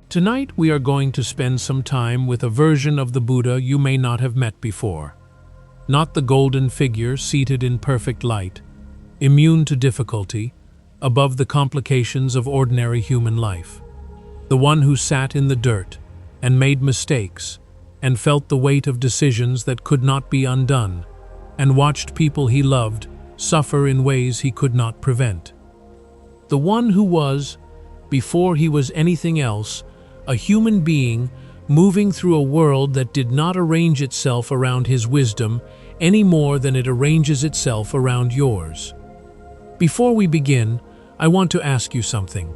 Tonight we are going to spend some time with a version of the Buddha you may not have met before. Not the golden figure seated in perfect light, immune to difficulty, above the complications of ordinary human life. The one who sat in the dirt and made mistakes and felt the weight of decisions that could not be undone and watched people he loved suffer in ways he could not prevent. The one who was, before he was anything else, a human being moving through a world that did not arrange itself around his wisdom any more than it arranges itself around yours. Before we begin, I want to ask you something.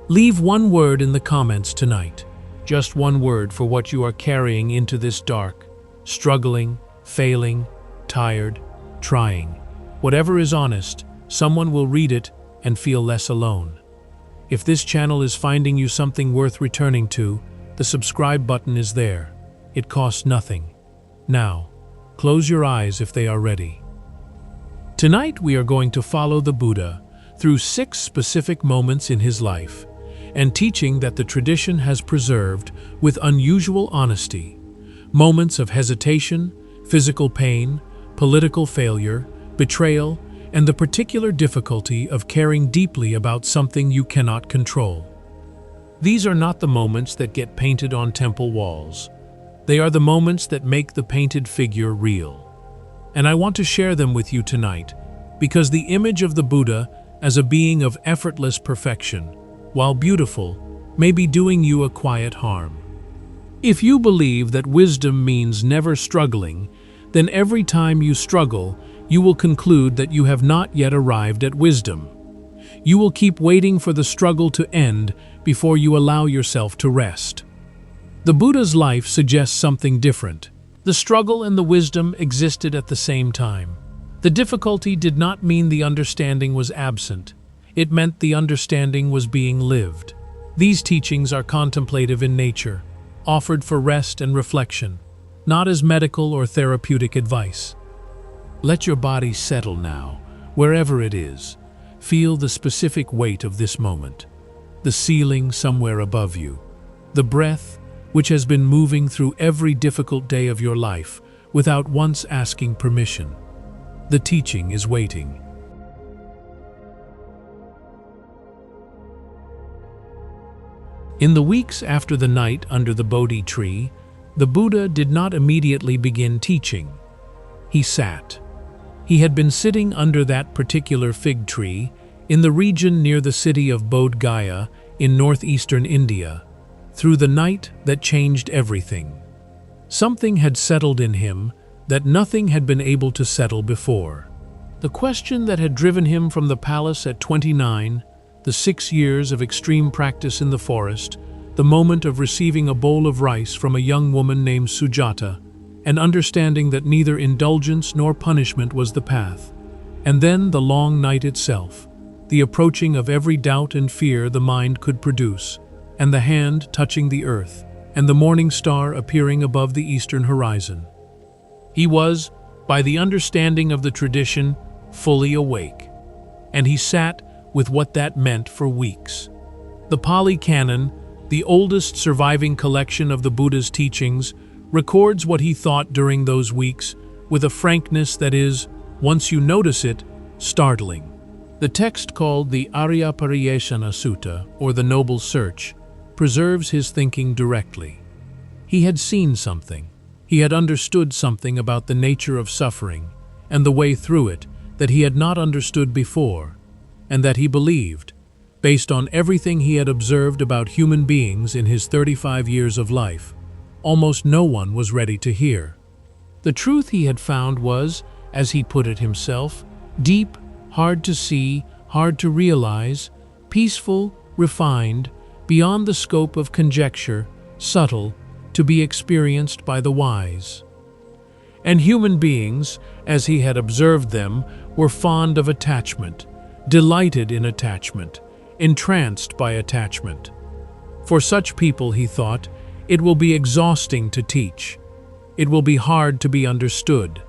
Leave one word in the comments tonight. Just one word for what you are carrying into this dark, struggling, failing, tired, trying. Whatever is honest, someone will read it and feel less alone. If this channel is finding you something worth returning to, the subscribe button is there. It costs nothing. Now, close your eyes if they are ready. Tonight we are going to follow the Buddha through 6 specific moments in his life, and teaching that the tradition has preserved with unusual honesty. Moments of hesitation, physical pain, political failure, betrayal, and the particular difficulty of caring deeply about something you cannot control. These are not the moments that get painted on temple walls. They are the moments that make the painted figure real. And I want to share them with you tonight, because the image of the Buddha as a being of effortless perfection, while beautiful, may be doing you a quiet harm. If you believe that wisdom means never struggling, then every time you struggle, you will conclude that you have not yet arrived at wisdom. You will keep waiting for the struggle to end before you allow yourself to rest. The Buddha's life suggests something different. The struggle and the wisdom existed at the same time. The difficulty did not mean the understanding was absent. It meant the understanding was being lived. These teachings are contemplative in nature, offered for rest and reflection, not as medical or therapeutic advice. Let your body settle now, wherever it is. Feel the specific weight of this moment. The ceiling somewhere above you. The breath, which has been moving through every difficult day of your life without once asking permission. The teaching is waiting. In the weeks after the night under the Bodhi tree, the Buddha did not immediately begin teaching. He sat. He had been sitting under that particular fig tree in the region near the city of Bodh Gaya in northeastern India, through the night that changed everything. Something had settled in him that nothing had been able to settle before. The question that had driven him from the palace at 29, the 6 years of extreme practice in the forest, the moment of receiving a bowl of rice from a young woman named Sujata, and understanding that neither indulgence nor punishment was the path. And then the long night itself, the approaching of every doubt and fear the mind could produce, and the hand touching the earth, and the morning star appearing above the eastern horizon. He was, by the understanding of the tradition, fully awake, and he sat with what that meant for weeks. The Pali Canon, the oldest surviving collection of the Buddha's teachings, records what he thought during those weeks with a frankness that is, once you notice it, startling. The text called the Arya Pariyesana Sutta, or the Noble Search, preserves his thinking directly. He had seen something. He had understood something about the nature of suffering and the way through it that he had not understood before, and that he believed, based on everything he had observed about human beings in his 35 years of life, almost no one was ready to hear. The truth he had found was, as he put it himself, deep, hard to see, hard to realize, peaceful, refined, beyond the scope of conjecture, subtle, to be experienced by the wise. And human beings, as he had observed them, were fond of attachment, delighted in attachment, entranced by attachment. For such people, he thought, it will be exhausting to teach. It will be hard to be understood.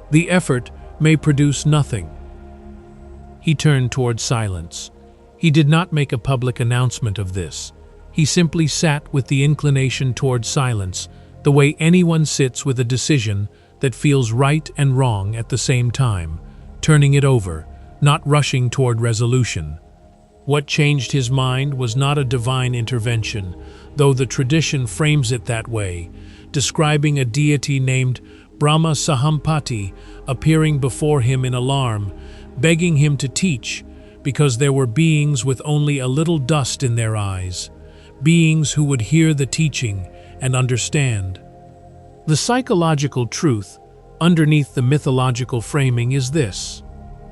The effort may produce nothing. He turned toward silence. He did not make a public announcement of this. He simply sat with the inclination toward silence, the way anyone sits with a decision that feels right and wrong at the same time, turning it over, not rushing toward resolution. What changed his mind was not a divine intervention, though the tradition frames it that way, describing a deity named Brahma Sahampati appearing before him in alarm, begging him to teach, because there were beings with only a little dust in their eyes, beings who would hear the teaching and understand. The psychological truth underneath the mythological framing is this: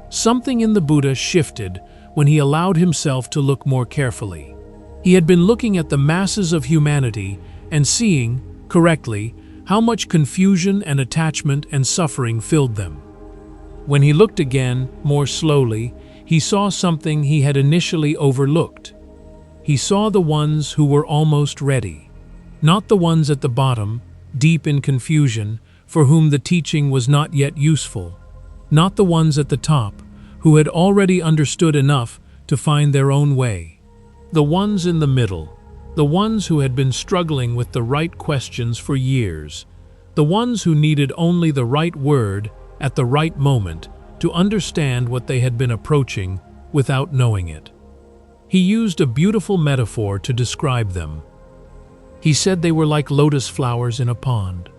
something in the Buddha shifted when he allowed himself to look more carefully. He had been looking at the masses of humanity and seeing, correctly, how much confusion and attachment and suffering filled them. When he looked again, more slowly, he saw something he had initially overlooked. He saw the ones who were almost ready, not the ones at the bottom, deep in confusion, for whom the teaching was not yet useful, not the ones at the top, who had already understood enough to find their own way. The ones in the middle, the ones who had been struggling with the right questions for years, the ones who needed only the right word at the right moment to understand what they had been approaching without knowing it. He used a beautiful metaphor to describe them. He said they were like lotus flowers in a pond,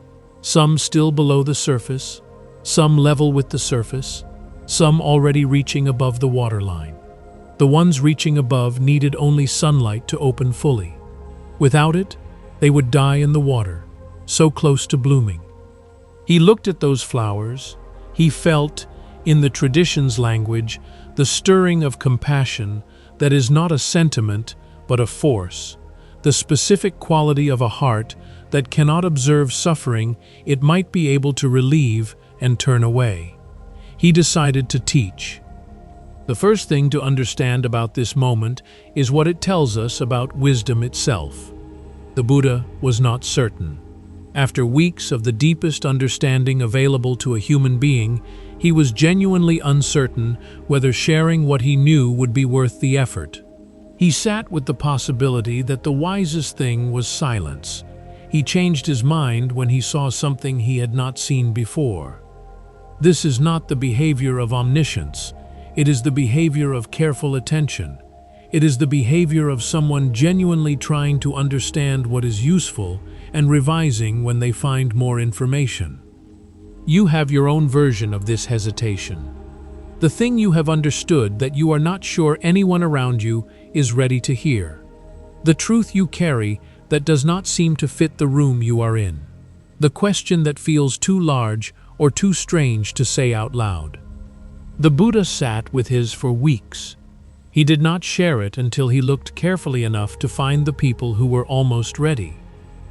some still below the surface, some level with the surface, some already reaching above the waterline. The ones reaching above needed only sunlight to open fully. Without it, they would die in the water, so close to blooming. He looked at those flowers. He felt, in the tradition's language, the stirring of compassion that is not a sentiment but a force, the specific quality of a heart that cannot observe suffering it might be able to relieve and turn away. He decided to teach. The first thing to understand about this moment is what it tells us about wisdom itself. The Buddha was not certain. After weeks of the deepest understanding available to a human being, he was genuinely uncertain whether sharing what he knew would be worth the effort. He sat with the possibility that the wisest thing was silence. He changed his mind when he saw something he had not seen before. This is not the behavior of omniscience. It is the behavior of careful attention. It is the behavior of someone genuinely trying to understand what is useful and revising when they find more information. You have your own version of this hesitation. The thing you have understood that you are not sure anyone around you is ready to hear. The truth you carry that does not seem to fit the room you are in. The question that feels too large or too strange to say out loud. The Buddha sat with his for weeks. He did not share it until he looked carefully enough to find the people who were almost ready.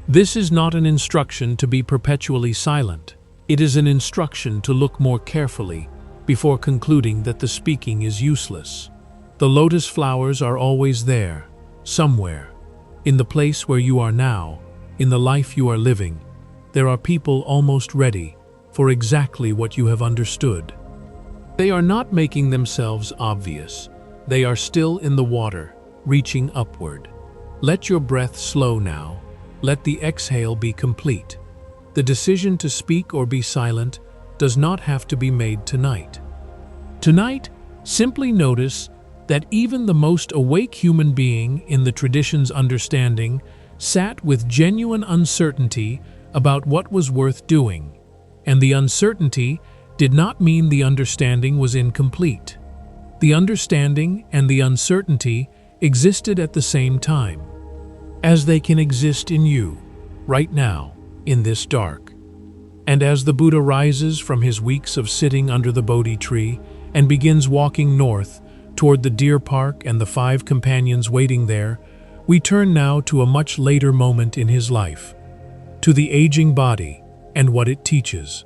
This is not an instruction to be perpetually silent. It is an instruction to look more carefully before concluding that the speaking is useless. The lotus flowers are always there, somewhere. In the place where you are now, in the life you are living, there are people almost ready for exactly what you have understood. They are not making themselves obvious. They are still in the water, reaching upward. Let your breath slow now. Let the exhale be complete. The decision to speak or be silent does not have to be made tonight. Tonight, simply notice that even the most awake human being in the tradition's understanding sat with genuine uncertainty about what was worth doing, and the uncertainty did not mean the understanding was incomplete. The understanding and the uncertainty existed at the same time, as they can exist in you, right now, in this dark. And as the Buddha rises from his weeks of sitting under the Bodhi tree and begins walking north toward the deer park and the 5 companions waiting there, we turn now to a much later moment in his life, to the aging body and what it teaches.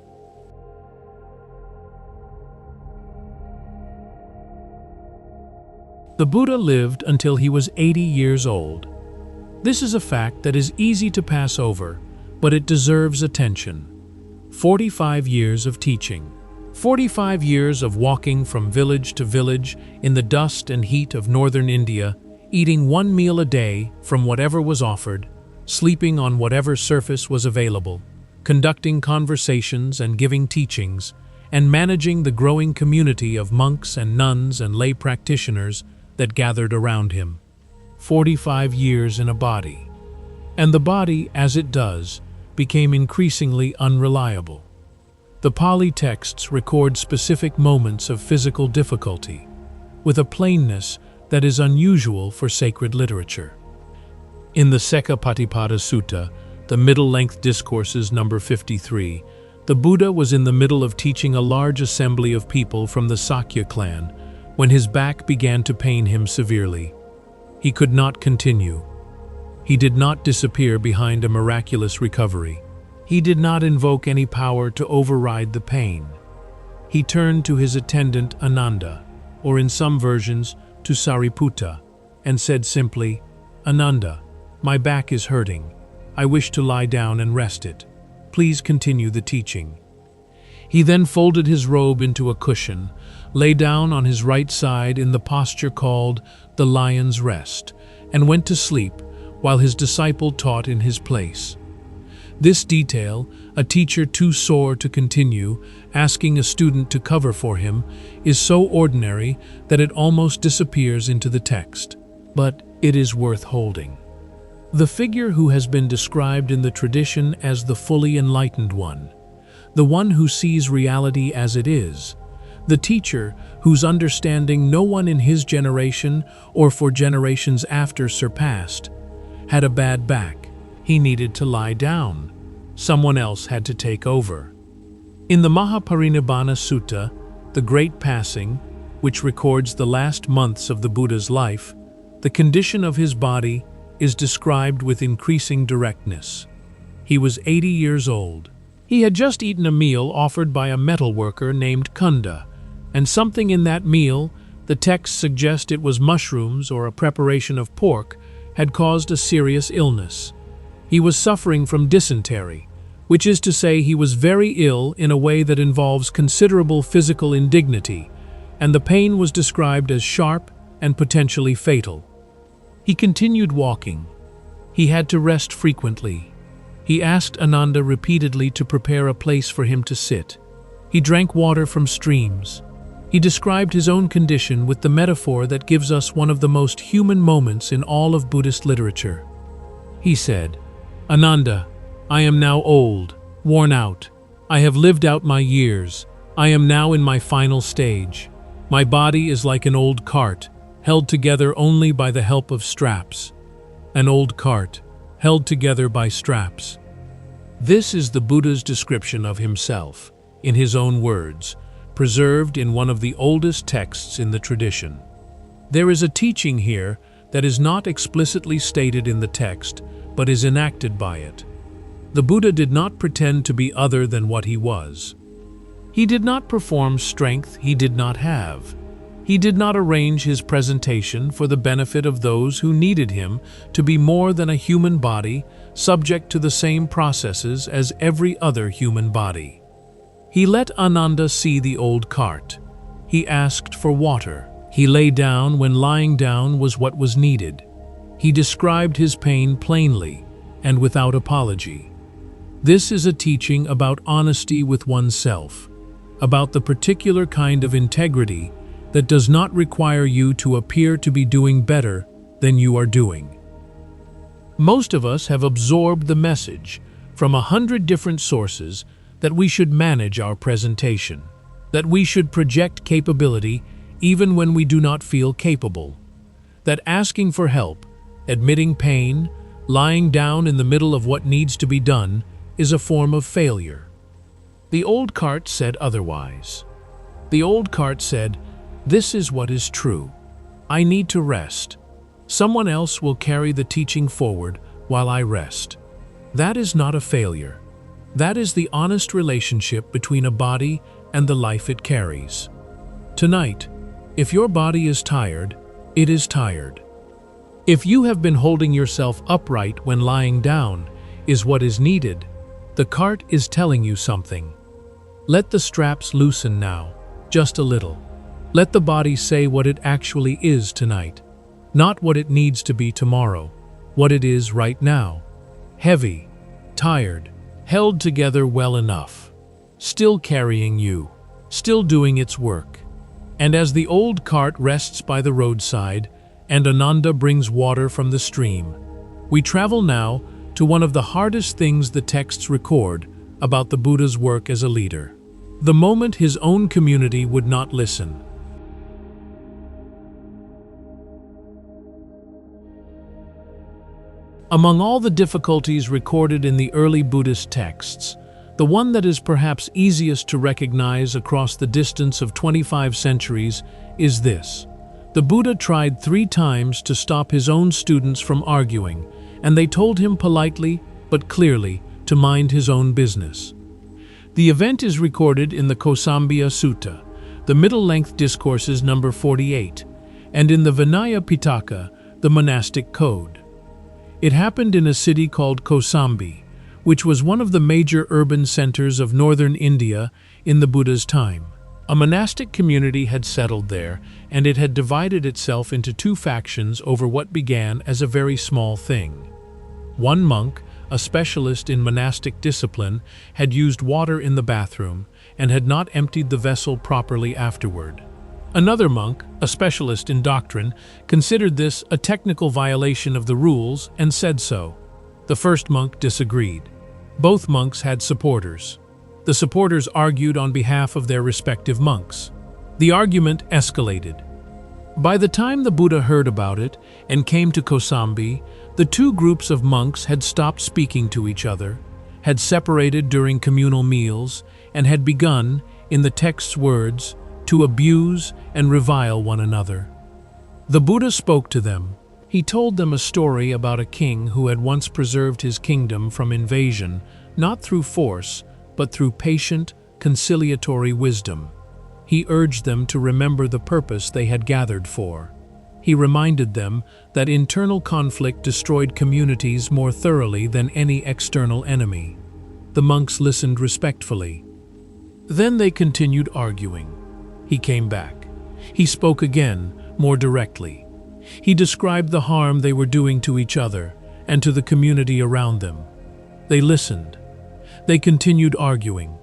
The Buddha lived until he was 80 years old. This is a fact that is easy to pass over, but it deserves attention. 45 years of teaching. 45 years of walking from village to village in the dust and heat of northern India, eating one meal a day from whatever was offered, sleeping on whatever surface was available, conducting conversations and giving teachings, and managing the growing community of monks and nuns and lay practitioners that gathered around him. 45 years in a body. And the body, as it does, became increasingly unreliable. The Pali texts record specific moments of physical difficulty, with a plainness that is unusual for sacred literature. In the Sekapatipada Sutta, the middle-length discourses number 53, the Buddha was in the middle of teaching a large assembly of people from the Sakya clan when his back began to pain him severely. He could not continue. He did not disappear behind a miraculous recovery. He did not invoke any power to override the pain. He turned to his attendant Ananda, or in some versions, to Sariputta, and said simply, "Ananda, my back is hurting. I wish to lie down and rest it. Please continue the teaching." He then folded his robe into a cushion, lay down on his right side in the posture called the lion's rest, and went to sleep while his disciple taught in his place. This detail, a teacher too sore to continue, asking a student to cover for him, is so ordinary that it almost disappears into the text. But it is worth holding. The figure who has been described in the tradition as the fully enlightened one, the one who sees reality as it is, the teacher whose understanding no one in his generation or for generations after surpassed, had a bad back. He needed to lie down. Someone else had to take over. In the Mahaparinibbana Sutta, the Great Passing, which records the last months of the Buddha's life, the condition of his body is described with increasing directness. He was 80 years old. He had just eaten a meal offered by a metal worker named Kunda, and something in that meal, the texts suggest it was mushrooms or a preparation of pork, had caused a serious illness. He was suffering from dysentery, which is to say he was very ill in a way that involves considerable physical indignity, and the pain was described as sharp and potentially fatal. He continued walking. He had to rest frequently. He asked Ananda repeatedly to prepare a place for him to sit. He drank water from streams. He described his own condition with the metaphor that gives us one of the most human moments in all of Buddhist literature. He said, "Ananda, I am now old, worn out. I have lived out my years. I am now in my final stage. My body is like an old cart, held together only by the help of straps. An old cart, held together by straps." This is the Buddha's description of himself, in his own words, preserved in one of the oldest texts in the tradition. There is a teaching here that is not explicitly stated in the text, but is enacted by it. The Buddha did not pretend to be other than what he was. He did not perform strength he did not have. He did not arrange his presentation for the benefit of those who needed him to be more than a human body, subject to the same processes as every other human body. He let Ananda see the old cart. He asked for water. He lay down when lying down was what was needed. He described his pain plainly and without apology. This is a teaching about honesty with oneself, about the particular kind of integrity that does not require you to appear to be doing better than you are doing. Most of us have absorbed the message from 100 different sources that we should manage our presentation, that we should project capability even when we do not feel capable, that asking for help, admitting pain, lying down in the middle of what needs to be done is a form of failure. The old cart said otherwise. The old cart said, "This is what is true. I need to rest. Someone else will carry the teaching forward while I rest." That is not a failure. That is the honest relationship between a body and the life it carries. Tonight, if your body is tired, it is tired. If you have been holding yourself upright when lying down is what is needed, the cart is telling you something. Let the straps loosen now, just a little. Let the body say what it actually is tonight. Not what it needs to be tomorrow, what it is right now. Heavy, tired, held together well enough. Still carrying you, still doing its work. And as the old cart rests by the roadside, and Ananda brings water from the stream, we travel now to one of the hardest things the texts record about the Buddha's work as a leader. The moment his own community would not listen. Among all the difficulties recorded in the early Buddhist texts, the one that is perhaps easiest to recognize across the distance of 25 centuries is this. The Buddha tried 3 times to stop his own students from arguing, and they told him politely but clearly to mind his own business. The event is recorded in the Kosambhya Sutta, the middle-length discourses number 48, and in the Vinaya Pitaka, the monastic code. It happened in a city called Kosambi, which was one of the major urban centers of northern India in the Buddha's time. A monastic community had settled there, and it had divided itself into 2 factions over what began as a very small thing. One monk, a specialist in monastic discipline, had used water in the bathroom and had not emptied the vessel properly afterward. Another monk, a specialist in doctrine, considered this a technical violation of the rules and said so. The first monk disagreed. Both monks had supporters. The supporters argued on behalf of their respective monks. The argument escalated. By the time the Buddha heard about it and came to Kosambi, the 2 groups of monks had stopped speaking to each other, had separated during communal meals, and had begun, in the text's words, to abuse and revile one another. The Buddha spoke to them. He told them a story about a king who had once preserved his kingdom from invasion, not through force, but through patient, conciliatory wisdom. He urged them to remember the purpose they had gathered for. He reminded them that internal conflict destroyed communities more thoroughly than any external enemy. The monks listened respectfully. Then they continued arguing. He came back. He spoke again, more directly. He described the harm they were doing to each other and to the community around them. They listened. They continued arguing.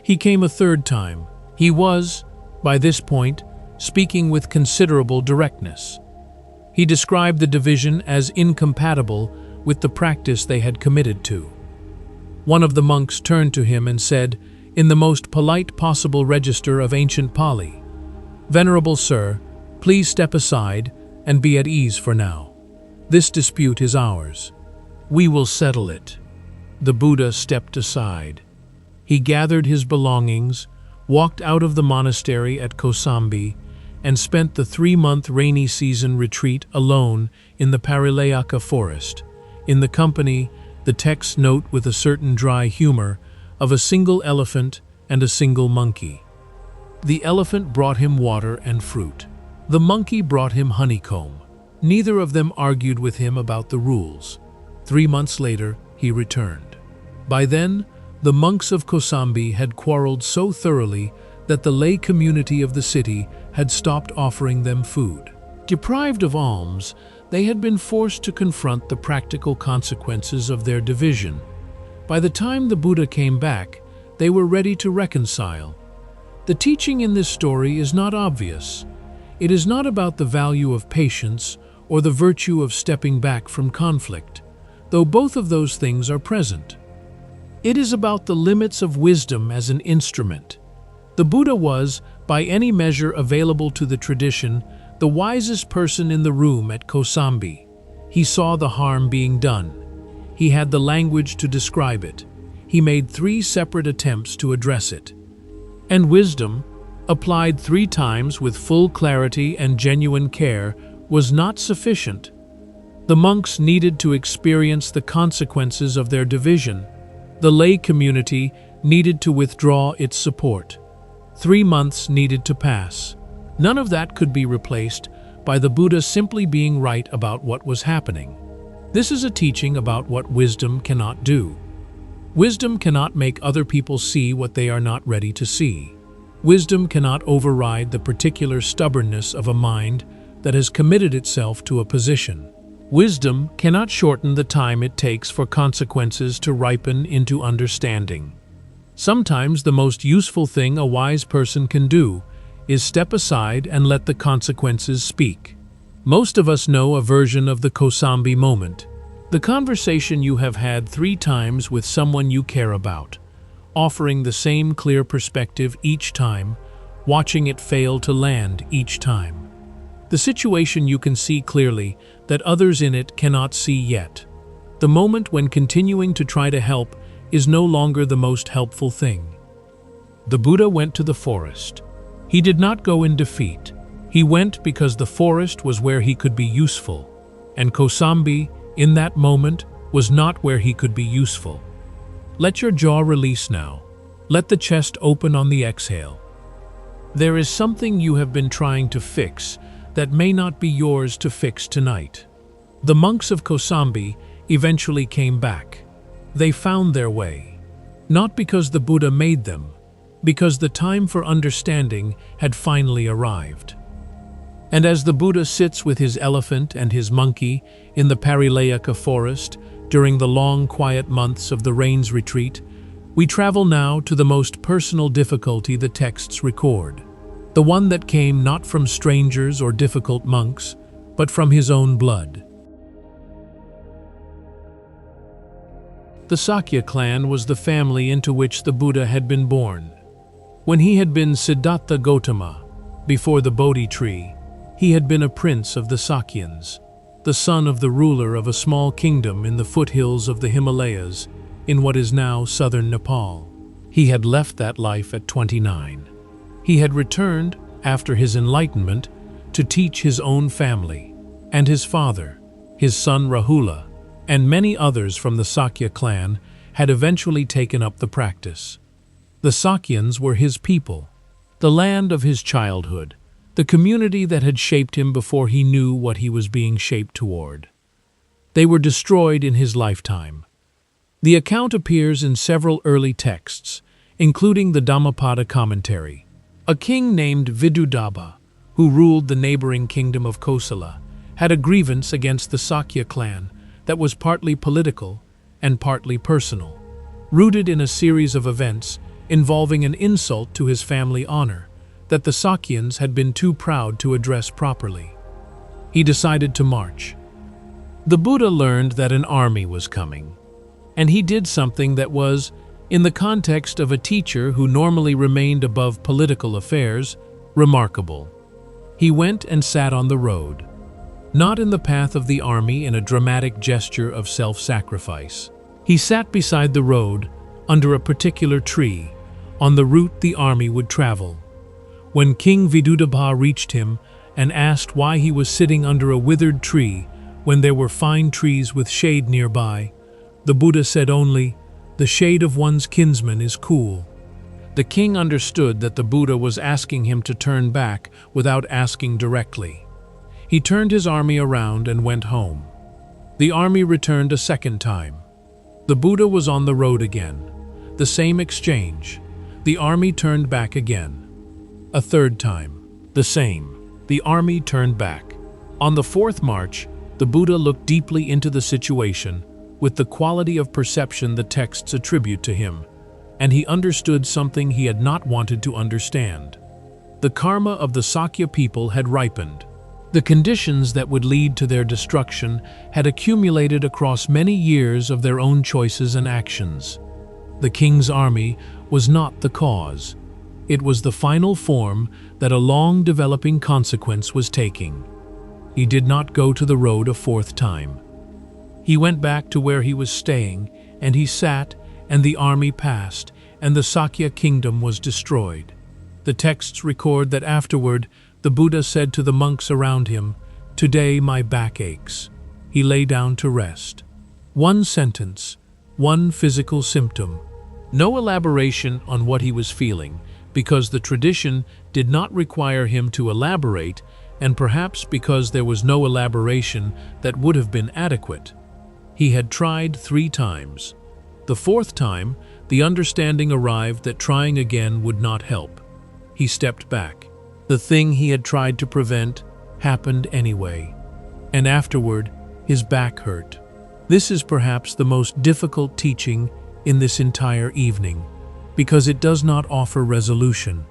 He came a 3rd time. He was, by this point, speaking with considerable directness. He described the division as incompatible with the practice they had committed to. One of the monks turned to him and said, in the most polite possible register of ancient Pali, "Venerable Sir, please step aside and be at ease for now. This dispute is ours. We will settle it." The Buddha stepped aside. He gathered his belongings, walked out of the monastery at Kosambi, and spent the 3-month rainy season retreat alone in the Parilayaka forest, in the company, the texts note with a certain dry humor, of a single elephant and a single monkey. The elephant brought him water and fruit. The monkey brought him honeycomb. Neither of them argued with him about the rules. 3 months later, he returned. By then, the monks of Kosambi had quarreled so thoroughly that the lay community of the city had stopped offering them food. Deprived of alms, they had been forced to confront the practical consequences of their division. By the time the Buddha came back, they were ready to reconcile. The teaching in this story is not obvious. It is not about the value of patience or the virtue of stepping back from conflict, though both of those things are present. It is about the limits of wisdom as an instrument. The Buddha was, by any measure available to the tradition, the wisest person in the room at Kosambi. He saw the harm being done. He had the language to describe it. He made 3 separate attempts to address it. And wisdom, applied 3 times with full clarity and genuine care, was not sufficient. The monks needed to experience the consequences of their division. The lay community needed to withdraw its support. 3 months needed to pass. None of that could be replaced by the Buddha simply being right about what was happening. This is a teaching about what wisdom cannot do. Wisdom cannot make other people see what they are not ready to see. Wisdom cannot override the particular stubbornness of a mind that has committed itself to a position. Wisdom cannot shorten the time it takes for consequences to ripen into understanding. Sometimes the most useful thing a wise person can do is step aside and let the consequences speak. Most of us know a version of the Kosambi moment, the conversation you have had 3 times with someone you care about, offering the same clear perspective each time, watching it fail to land each time. The situation you can see clearly that others in it cannot see yet. The moment when continuing to try to help is no longer the most helpful thing. The Buddha went to the forest. He did not go in defeat. He went because the forest was where he could be useful, and Kosambi, in that moment, was not where he could be useful. Let your jaw release now. Let the chest open on the exhale. There is something you have been trying to fix that may not be yours to fix tonight. The monks of Kosambi eventually came back. They found their way, not because the Buddha made them, because the time for understanding had finally arrived. And as the Buddha sits with his elephant and his monkey in the Parilayaka forest during the long, quiet months of the rains retreat, we travel now to the most personal difficulty the texts record, the one that came not from strangers or difficult monks, but from his own blood. The Sakya clan was the family into which the Buddha had been born. When he had been Siddhartha Gautama, before the Bodhi tree, he had been a prince of the Sakyans, the son of the ruler of a small kingdom in the foothills of the Himalayas, in what is now southern Nepal. He had left that life at 29. He had returned, after his enlightenment, to teach his own family, and his father, his son Rahula, and many others from the Sakya clan had eventually taken up the practice. The Sakyans were his people, the land of his childhood, the community that had shaped him before he knew what he was being shaped toward. They were destroyed in his lifetime. The account appears in several early texts, including the Dhammapada commentary. A king named Vidudaba, who ruled the neighboring kingdom of Kosala, had a grievance against the Sakya clan that was partly political and partly personal, rooted in a series of events involving an insult to his family honor that the Sakyans had been too proud to address properly. He decided to march. The Buddha learned that an army was coming, and he did something that was, in the context of a teacher who normally remained above political affairs, remarkable. He went and sat on the road, not in the path of the army in a dramatic gesture of self-sacrifice. He sat beside the road, under a particular tree, on the route the army would travel. When King Vidudabha reached him and asked why he was sitting under a withered tree when there were fine trees with shade nearby, the Buddha said only, "The shade of one's kinsman is cool." The king understood that the Buddha was asking him to turn back without asking directly. He turned his army around and went home. The army returned a second time. The Buddha was on the road again. The same exchange. The army turned back again. A third time. The same. The army turned back. On the fourth march, the Buddha looked deeply into the situation with the quality of perception the texts attribute to him, and he understood something he had not wanted to understand. The karma of the Sakya people had ripened. The conditions that would lead to their destruction had accumulated across many years of their own choices and actions. The king's army was not the cause. It was the final form that a long-developing consequence was taking. He did not go to the road a fourth time. He went back to where he was staying, and he sat, and the army passed, and the Sakya kingdom was destroyed. The texts record that afterward, the Buddha said to the monks around him, "Today my back aches." He lay down to rest. One sentence, one physical symptom. No elaboration on what he was feeling, because the tradition did not require him to elaborate, and perhaps because there was no elaboration that would have been adequate. He had tried 3 times. The fourth time, the understanding arrived that trying again would not help. He stepped back. The thing he had tried to prevent happened anyway. And afterward, his back hurt. This is perhaps the most difficult teaching in this entire evening, because it does not offer resolution.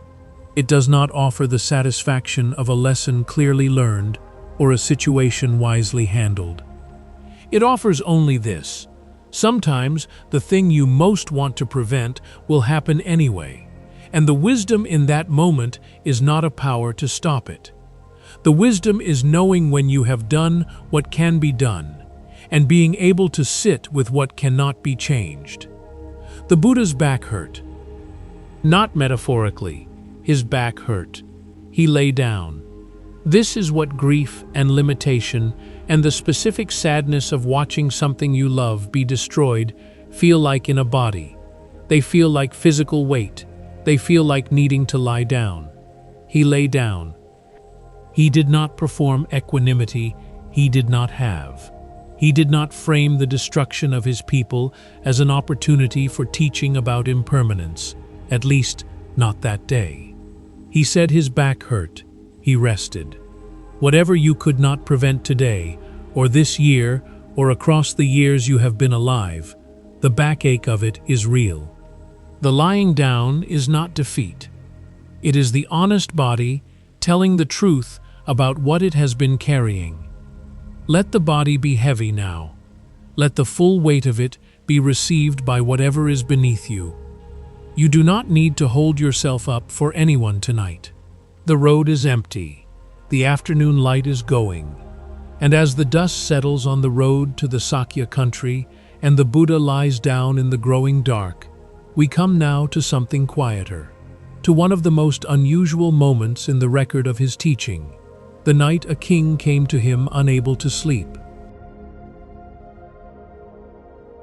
It does not offer the satisfaction of a lesson clearly learned or a situation wisely handled. It offers only this: sometimes the thing you most want to prevent will happen anyway, and the wisdom in that moment is not a power to stop it. The wisdom is knowing when you have done what can be done, and being able to sit with what cannot be changed. The Buddha's back hurt. Not metaphorically, his back hurt. He lay down. This is what grief and limitation and the specific sadness of watching something you love be destroyed feel like in a body. They feel like physical weight. They feel like needing to lie down. He lay down. He did not perform equanimity he did not have. He did not frame the destruction of his people as an opportunity for teaching about impermanence, at least not that day. He said his back hurt. He rested. Whatever you could not prevent today, or this year, or across the years you have been alive, the backache of it is real. The lying down is not defeat. It is the honest body telling the truth about what it has been carrying. Let the body be heavy now. Let the full weight of it be received by whatever is beneath you. You do not need to hold yourself up for anyone tonight. The road is empty. The afternoon light is going. And as the dust settles on the road to the Sakya country and the Buddha lies down in the growing dark, we come now to something quieter, to one of the most unusual moments in the record of his teaching, the night a king came to him unable to sleep.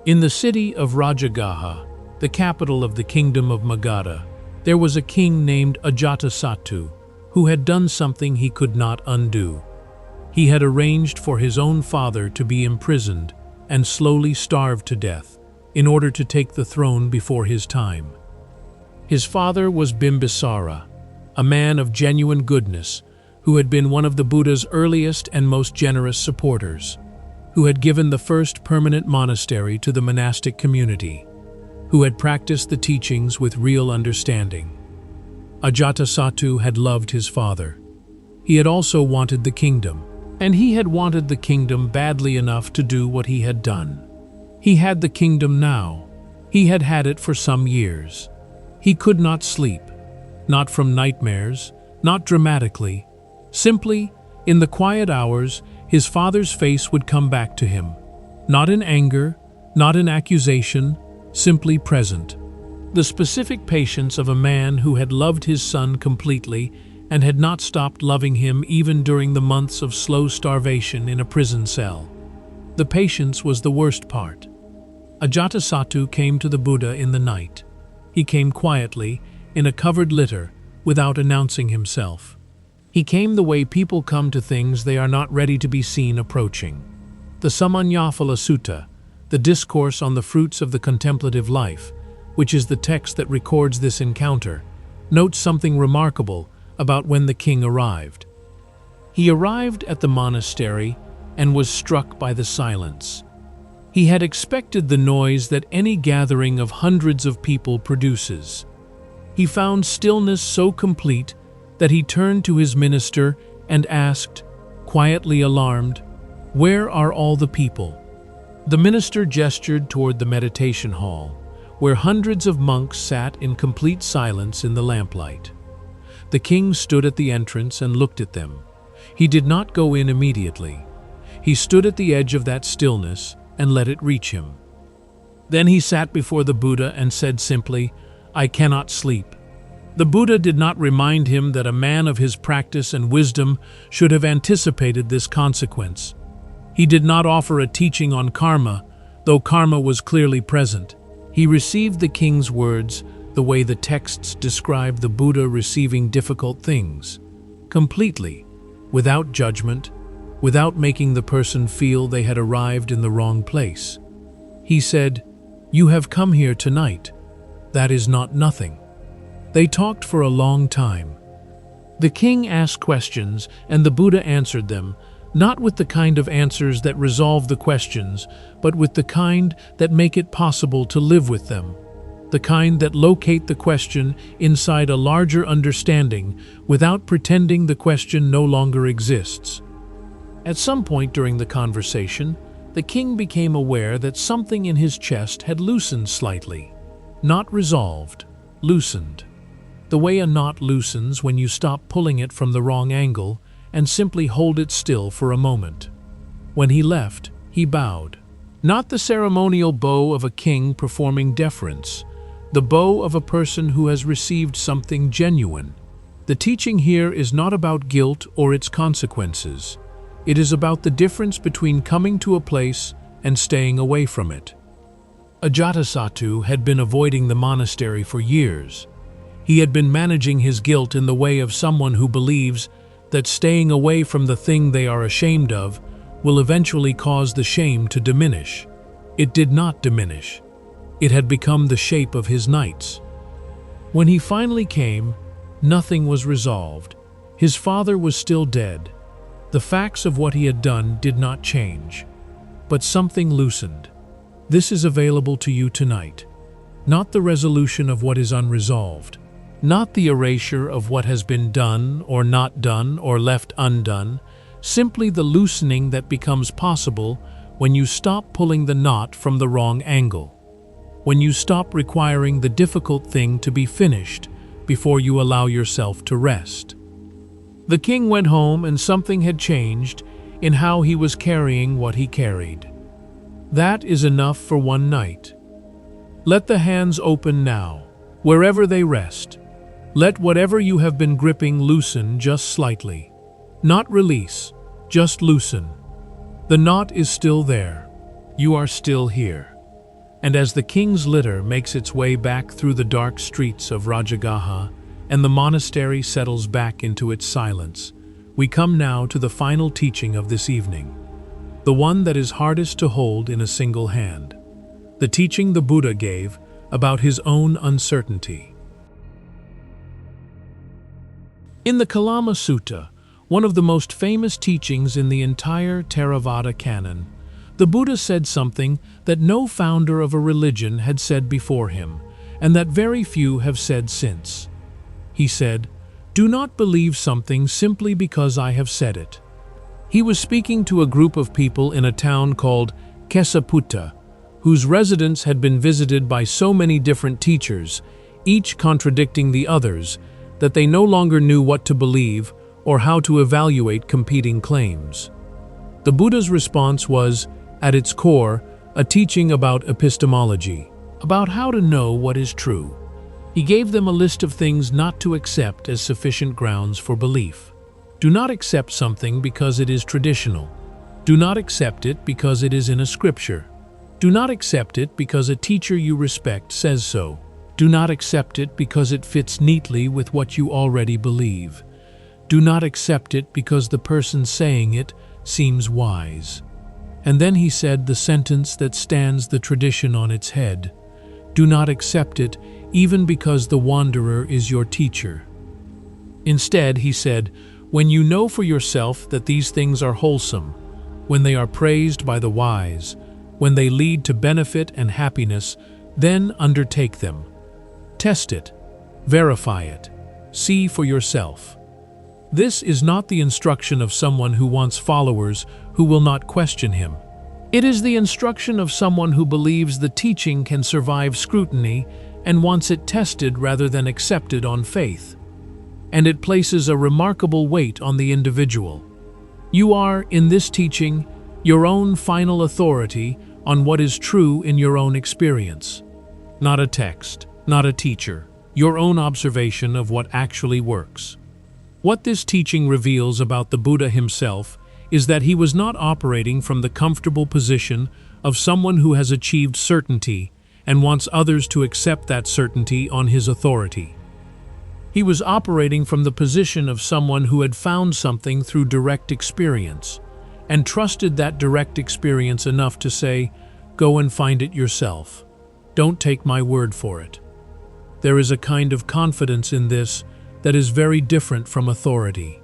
In the city of Rajagaha, the capital of the kingdom of Magadha, there was a king named Ajatasattu who had done something he could not undo. He had arranged for his own father to be imprisoned and slowly starved to death in order to take the throne before his time. His father was Bimbisara, a man of genuine goodness who had been one of the Buddha's earliest and most generous supporters, who had given the first permanent monastery to the monastic community, who had practiced the teachings with real understanding. Ajatasattu had loved his father. He had also wanted the kingdom, and he had wanted the kingdom badly enough to do what he had done. He had the kingdom now. He had had it for some years. He could not sleep, not from nightmares, not dramatically. Simply, in the quiet hours, his father's face would come back to him, not in anger, not in accusation, simply present. The specific patience of a man who had loved his son completely and had not stopped loving him even during the months of slow starvation in a prison cell. The patience was the worst part. Ajatasattu came to the Buddha in the night. He came quietly, in a covered litter, without announcing himself. He came the way people come to things they are not ready to be seen approaching. The Samanyaphala Sutta, the discourse on the fruits of the contemplative life, which is the text that records this encounter, notes something remarkable about when the king arrived. He arrived at the monastery and was struck by the silence. He had expected the noise that any gathering of hundreds of people produces. He found stillness so complete that he turned to his minister and asked, quietly alarmed, "Where are all the people?" The minister gestured toward the meditation hall, where hundreds of monks sat in complete silence in the lamplight. The king stood at the entrance and looked at them. He did not go in immediately. He stood at the edge of that stillness and let it reach him. Then he sat before the Buddha and said simply, "I cannot sleep." The Buddha did not remind him that a man of his practice and wisdom should have anticipated this consequence. He did not offer a teaching on karma, though karma was clearly present. He received the king's words the way the texts describe the Buddha receiving difficult things, completely, without judgment, without making the person feel they had arrived in the wrong place. He said, "You have come here tonight. That is not nothing." They talked for a long time. The king asked questions, and the Buddha answered them, not with the kind of answers that resolve the questions, but with the kind that make it possible to live with them. The kind that locate the question inside a larger understanding without pretending the question no longer exists. At some point during the conversation, the king became aware that something in his chest had loosened slightly. Not resolved, loosened. The way a knot loosens when you stop pulling it from the wrong angle and simply hold it still for a moment. When he left, he bowed. Not the ceremonial bow of a king performing deference, the bow of a person who has received something genuine. The teaching here is not about guilt or its consequences. It is about the difference between coming to a place and staying away from it. Ajatasattu had been avoiding the monastery for years. He had been managing his guilt in the way of someone who believes that staying away from the thing they are ashamed of will eventually cause the shame to diminish. It did not diminish. It had become the shape of his nights. When he finally came, nothing was resolved. His father was still dead. The facts of what he had done did not change. But something loosened. This is available to you tonight. Not the resolution of what is unresolved. Not the erasure of what has been done or not done or left undone. Simply the loosening that becomes possible when you stop pulling the knot from the wrong angle. When you stop requiring the difficult thing to be finished before you allow yourself to rest. The king went home and something had changed in how he was carrying what he carried. That is enough for one night. Let the hands open now, wherever they rest. Let whatever you have been gripping loosen just slightly. Not release, just loosen. The knot is still there. You are still here. And as the king's litter makes its way back through the dark streets of Rajagaha and the monastery settles back into its silence, we come now to the final teaching of this evening. The one that is hardest to hold in a single hand. The teaching the Buddha gave about his own uncertainty. In the Kalama Sutta, one of the most famous teachings in the entire Theravada canon, the Buddha said something that no founder of a religion had said before him, and that very few have said since. He said, "Do not believe something simply because I have said it." He was speaking to a group of people in a town called Kesaputta, whose residents had been visited by so many different teachers, each contradicting the others, that they no longer knew what to believe or how to evaluate competing claims. The Buddha's response was, at its core, a teaching about epistemology, about how to know what is true. He gave them a list of things not to accept as sufficient grounds for belief. Do not accept something because it is traditional. Do not accept it because it is in a scripture. Do not accept it because a teacher you respect says so. Do not accept it because it fits neatly with what you already believe. Do not accept it because the person saying it seems wise. And then he said the sentence that stands the tradition on its head. Do not accept it even because the wanderer is your teacher. Instead, he said, when you know for yourself that these things are wholesome, when they are praised by the wise, when they lead to benefit and happiness, then undertake them. Test it, verify it, see for yourself. This is not the instruction of someone who wants followers who will not question him. It is the instruction of someone who believes the teaching can survive scrutiny and wants it tested rather than accepted on faith. And it places a remarkable weight on the individual. You are, in this teaching, your own final authority on what is true in your own experience. Not a text, not a teacher, your own observation of what actually works. What this teaching reveals about the Buddha himself is that he was not operating from the comfortable position of someone who has achieved certainty and wants others to accept that certainty on his authority. He was operating from the position of someone who had found something through direct experience and trusted that direct experience enough to say, "Go and find it yourself. Don't take my word for it." There is a kind of confidence in this that is very different from authority.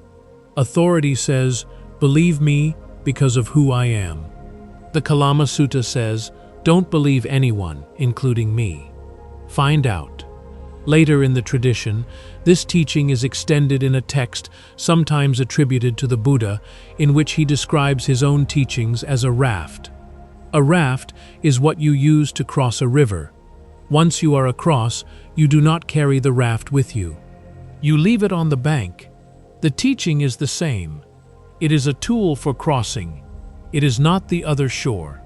Authority says, "Believe me because of who I am." The Kalama Sutta says, "Don't believe anyone, including me. Find out." Later in the tradition, this teaching is extended in a text sometimes attributed to the Buddha, in which he describes his own teachings as a raft. A raft is what you use to cross a river. Once you are across, you do not carry the raft with you. You leave it on the bank. The teaching is the same. It is a tool for crossing. It is not the other shore.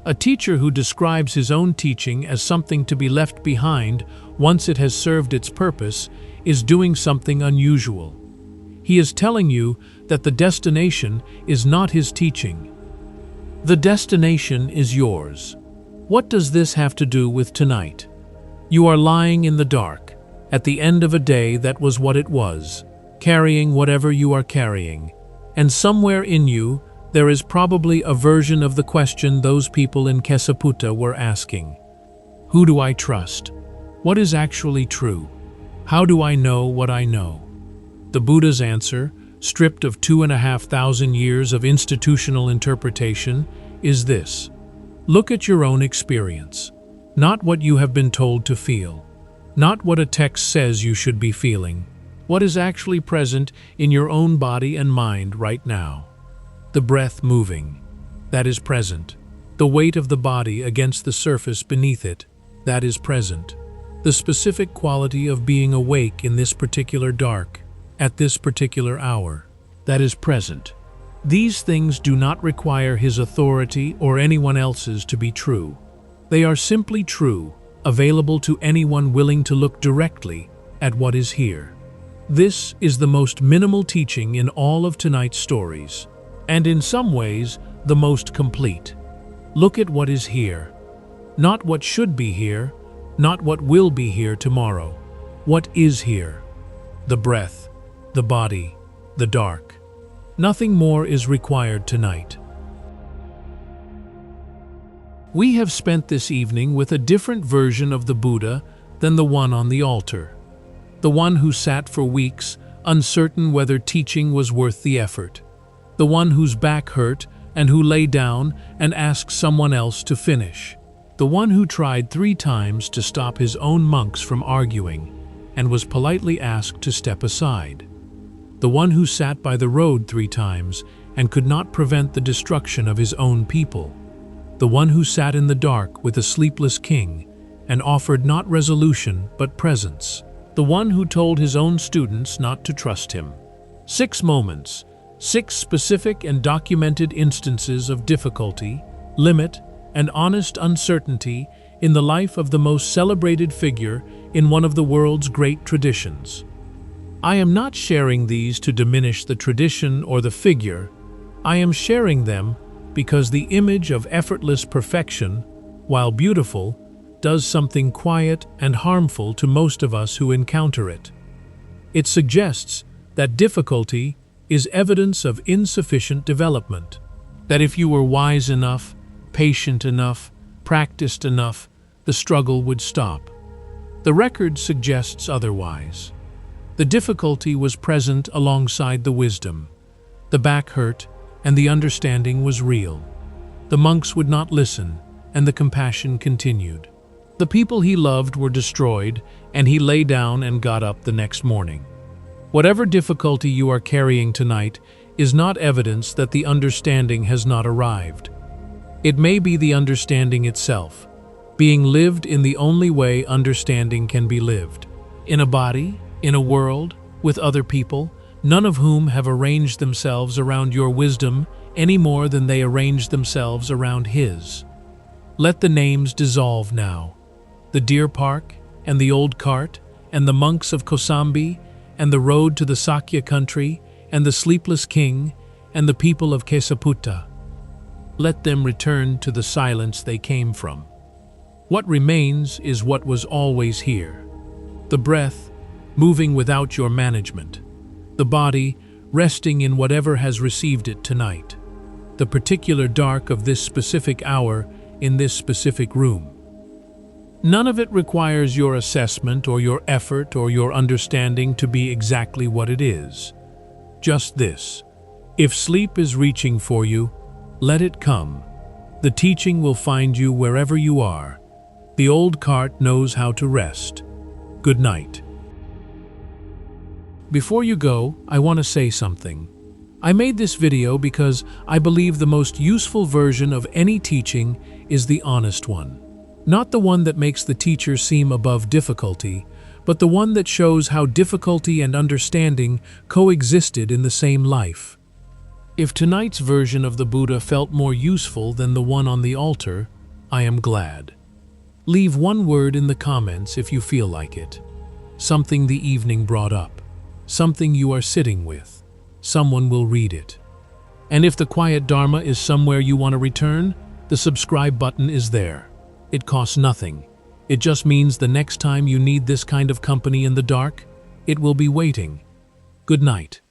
A teacher who describes his own teaching as something to be left behind once it has served its purpose is doing something unusual. He is telling you that the destination is not his teaching. The destination is yours. What does this have to do with tonight? You are lying in the dark, at the end of a day that was what it was, carrying whatever you are carrying, and somewhere in you there is probably a version of the question those people in Kesaputta were asking. Who do I trust? What is actually true? How do I know what I know? The Buddha's answer, stripped of 2,500 years of institutional interpretation, is this. Look at your own experience, not what you have been told to feel, not what a text says you should be feeling, what is actually present in your own body and mind right now. The breath moving, that is present. The weight of the body against the surface beneath it, that is present. The specific quality of being awake in this particular dark, at this particular hour, that is present. These things do not require his authority or anyone else's to be true. They are simply true, available to anyone willing to look directly at what is here. This is the most minimal teaching in all of tonight's stories, and in some ways, the most complete. Look at what is here. Not what should be here, not what will be here tomorrow. What is here? The breath, the body, the dark. Nothing more is required tonight. We have spent this evening with a different version of the Buddha than the one on the altar. The one who sat for weeks, uncertain whether teaching was worth the effort. The one whose back hurt and who lay down and asked someone else to finish. The one who tried 3 times to stop his own monks from arguing and was politely asked to step aside. The one who sat by the road 3 times and could not prevent the destruction of his own people. The one who sat in the dark with a sleepless king and offered not resolution but presence. The one who told his own students not to trust him. 6 moments. 6 specific and documented instances of difficulty, limit, and honest uncertainty in the life of the most celebrated figure in one of the world's great traditions. I am not sharing these to diminish the tradition or the figure. I am sharing them because the image of effortless perfection, while beautiful, does something quiet and harmful to most of us who encounter it. It suggests that difficulty is evidence of insufficient development, that if you were wise enough, patient enough, practiced enough, the struggle would stop. The record suggests otherwise. The difficulty was present alongside the wisdom. The back hurt, and the understanding was real. The monks would not listen, and the compassion continued. The people he loved were destroyed, and he lay down and got up the next morning. Whatever difficulty you are carrying tonight is not evidence that the understanding has not arrived. It may be the understanding itself, being lived in the only way understanding can be lived. In a body, in a world, with other people, none of whom have arranged themselves around your wisdom any more than they arranged themselves around his. Let the names dissolve now. The deer park, and the old cart, and the monks of Kosambi, and the road to the Sakya country, and the sleepless king, and the people of Kesaputta. Let them return to the silence they came from. What remains is what was always here. The breath, moving without your management. The body, resting in whatever has received it tonight. The particular dark of this specific hour in this specific room. None of it requires your assessment or your effort or your understanding to be exactly what it is. Just this: if sleep is reaching for you, let it come. The teaching will find you wherever you are. The old cart knows how to rest. Good night. Before you go, I want to say something. I made this video because I believe the most useful version of any teaching is the honest one. Not the one that makes the teacher seem above difficulty, but the one that shows how difficulty and understanding coexisted in the same life. If tonight's version of the Buddha felt more useful than the one on the altar, I am glad. Leave one word in the comments if you feel like it. Something the evening brought up. Something you are sitting with. Someone will read it. And if the quiet Dharma is somewhere you want to return, the subscribe button is there. It costs nothing. It just means the next time you need this kind of company in the dark, it will be waiting. Good night.